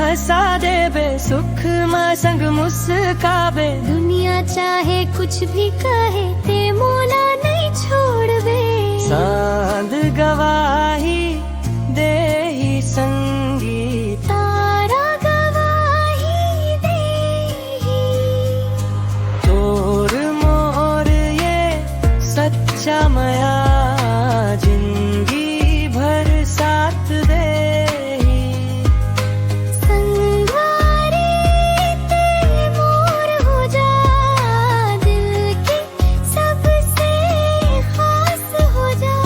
वसा देबे, सुख में संग मुस्काबे। दुनिया चाहे कुछ भी कहे, ते मोला नहीं छोड़बे। चांद गवाही देही संगी, तारा गवाही देही। तोर मोर ये सच्चा मया, जिंदगी भर साथ देही। संगवारी ते मोर हो जा, दिल के सबसे खास हो जा।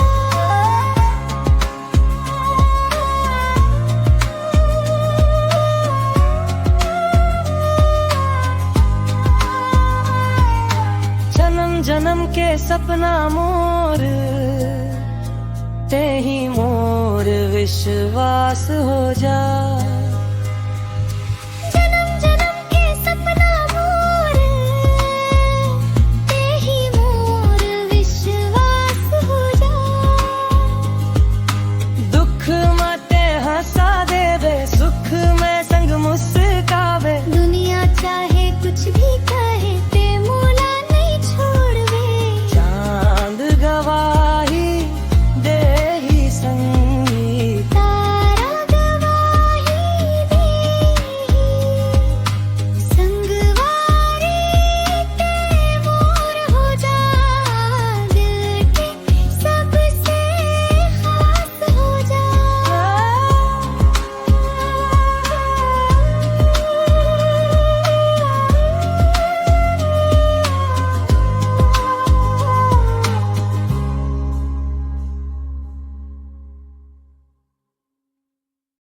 जन्म जन्म के सपना मोर, ते ही मोर विश्वास हो जा।